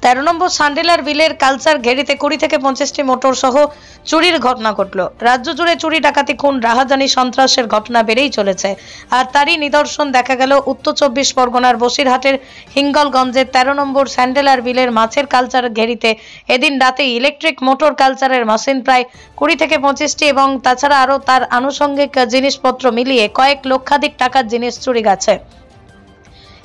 13 নম্বর সান্ডেলার বিলের কালচার ঘেরিতে 20 থেকে 25টি মোটর সহ চুরির ঘটনা ঘটল। রাজ্য জুড়ে চুরি, ডাকাতি, খুন, রাহাজানি, সন্ত্রাসের ঘটনা বেড়েই চলেছে। আর তারই নিদর্শন দেখা গেল উত্তর 24 পরগনার বসিরহাটের হিঙ্গলগঞ্জের 13 নম্বর স্যান্ডেলার বিলের মাছের কালচার ঘেরিতে এদিন রাতে ইলেকট্রিক মোটর কালচারের মেশিন প্রায় 20 থেকে 25টি এবং তাছাড়া আরও তার আনুষঙ্গিক জিনিসপত্র মিলিয়ে কয়েক লক্ষাধিক টাকার জিনিস চুরি গেছে।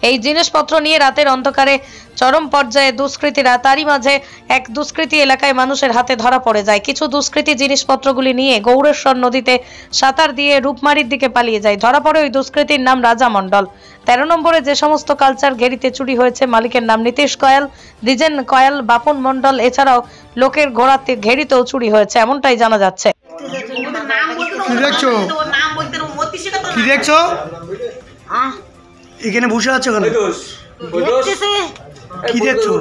এই জিনিসপত্র নিয়ে রাতের অন্ধকারে চরম পর্যায়ে দুষ্কৃতীরা, তারই মাঝে এক দুষ্কৃতী এলাকায় মানুষের হাতে ধরা পড়ে যায়। কিছু দুষ্কৃতী জিনিসপত্রগুলি নিয়ে গৌরেশ্বর নদীতে সাঁতার দিয়ে রূপমারির দিকে পালিয়ে যায়। ধরা পড়ে ওই দুষ্কৃতীর নাম রাজা মণ্ডল। 13 নম্বরে যে সমস্ত কালচার ঘেরিতে চুরি হয়েছে মালিকের নাম নীতিশ কয়াল, দ্বিজেন কয়াল, বাপন মণ্ডল, এছাড়াও লোকের ঘোড়াতে ঘেরিতেও চুরি হয়েছে এমনটাই জানা যাচ্ছে। কি দেখছো? এখানে বসে আছো কেন? কি দেখছো?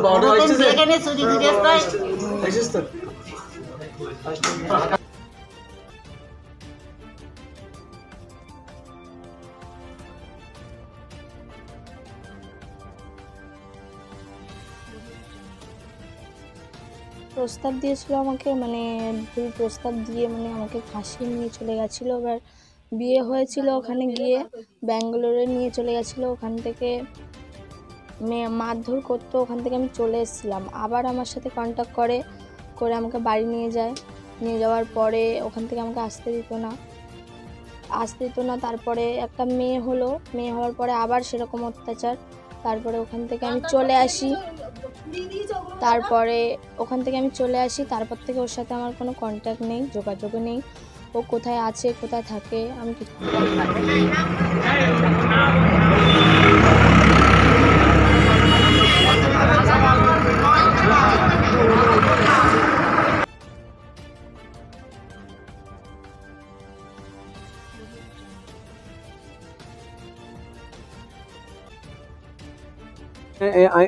প্রস্তাব দিয়েছিল আমাকে, মানে ভুল প্রস্তাব দিয়ে মানে আমাকে ফাঁসিয়ে নিয়ে চলে গেছিলো। এবার বিয়ে হয়েছিল, ওখানে গিয়ে ব্যাঙ্গালোরে নিয়ে চলে গেছিলো। ওখান থেকে মারধর করতো, ওখান থেকে আমি চলে এসেছিলাম। আবার আমার সাথে কন্ট্যাক্ট করে আমাকে বাড়ি নিয়ে যায়। নিয়ে যাওয়ার পরে ওখান থেকে আমাকে আসতে দিত না। তারপরে একটা মেয়ে হলো, মেয়ে হওয়ার পরে আবার সেরকম অত্যাচার। তারপরে ওখান থেকে আমি চলে আসি। তারপর থেকে ওর সাথে আমার কোনো কন্ট্যাক্ট নেই, যোগাযোগও নেই। ও কোথায় আছে, কোথায় থাকে আমি কিছু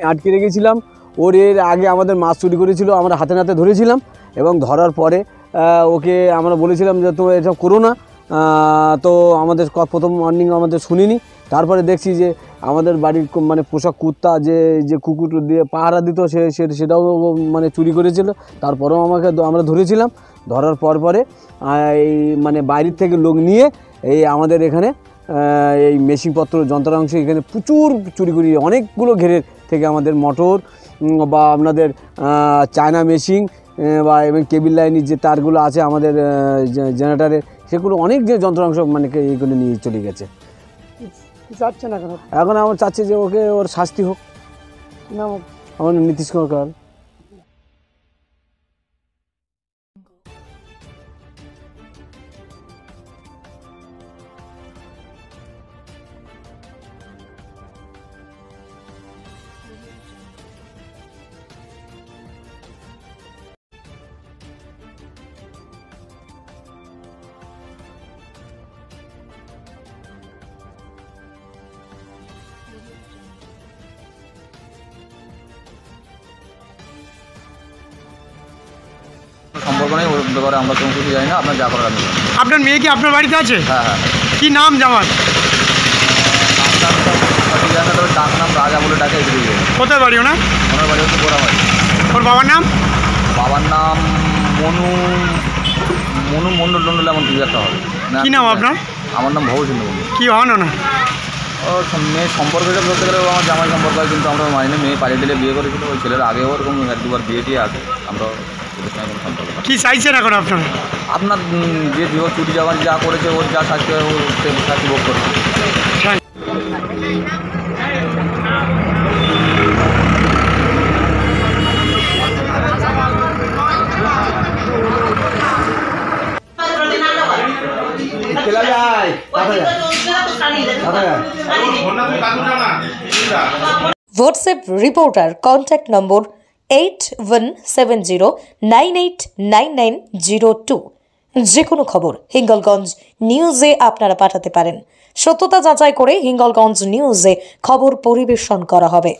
আটকে রেখেছিলাম। ওর এর আগে আমাদের মাছ চুরি করেছিল, আমরা হাতে নাতে ধরেছিলাম এবং ধরার পরে ওকে আমরা বলেছিলাম যে তো এসব করো না। তো আমাদের প্রথম ওয়ার্নিং আমাদের শুনিনি। তারপরে দেখছি যে আমাদের বাড়ির মানে পোষা কুত্তা যে কুকুর দিয়ে পাহারা দিত সেটাও মানে চুরি করেছিল। তারপরেও আমরা ধরেছিলাম। ধরার পরে এই মানে বাইরের থেকে লোক নিয়ে এই আমাদের এখানে এই মেশিনপত্র যন্ত্রাংশ এখানে প্রচুর চুরি করি। অনেকগুলো ঘেরের থেকে আমাদের মোটর বা আপনাদের চায়না মেশিন বা এবং কেবিল লাইনের যে তারগুলো আছে আমাদের জেনারেটারের, সেগুলো অনেক যে যন্ত্রাংশ মানে এইগুলো নিয়ে চলে গেছে। চাচ্ছে না কেন? এখন আমার চাচ্ছে যে ওর শাস্তি হোক। আমার নীতিশ সরকার। সম্পর্ক নেই, ওর ব্যাপারে আমরা কোনো কিছু জানি না। আপনার যা করার আমি। আপনার মেয়ে কি আপনার বাড়িতে আছে? হ্যাঁ হ্যাঁ। কি নাম জামার? সঠিক জানি না, তবে ডাক নাম রাজা বলে ডাকে। কোথায় বাড়ি ওনার? ওনার বাড়ি হচ্ছে গোড়াবাড়ি। ওর বাবার নাম? বাবার নাম মনু মণ্ডল এমন কিছু একটা হবে। কি নাম আপনার? আমার নাম ভবসিন্ধু মণ্ডল। কি হন ওনার? ও মেয়ে সম্পর্ক হিসাবে বলতে গেলে আমার জামাই সম্পর্ক হয়, কিন্তু আমরা মাইনে মেয়ে পালিয়ে দিলে বিয়ে করেছিল। ওই ছেলের আগেও ওরকম 1-2বার বিয়ে দিয়ে আছে। আমরা কি চাইছেন এখন আপনার? আপনার যে চুরি যাওয়ার যা করেছে ওর যা শাস্তি হয় ওর শাস্তি ভোগ করে। WhatsApp reporter contact number 8170989902। যে কোনো খবর হিঙ্গলগঞ্জ নিউজে আপনারা পাঠাতে পারেন। সত্যতা যাচাই করে হিঙ্গলগঞ্জ নিউজে খবর পরিবেশন করা হবে।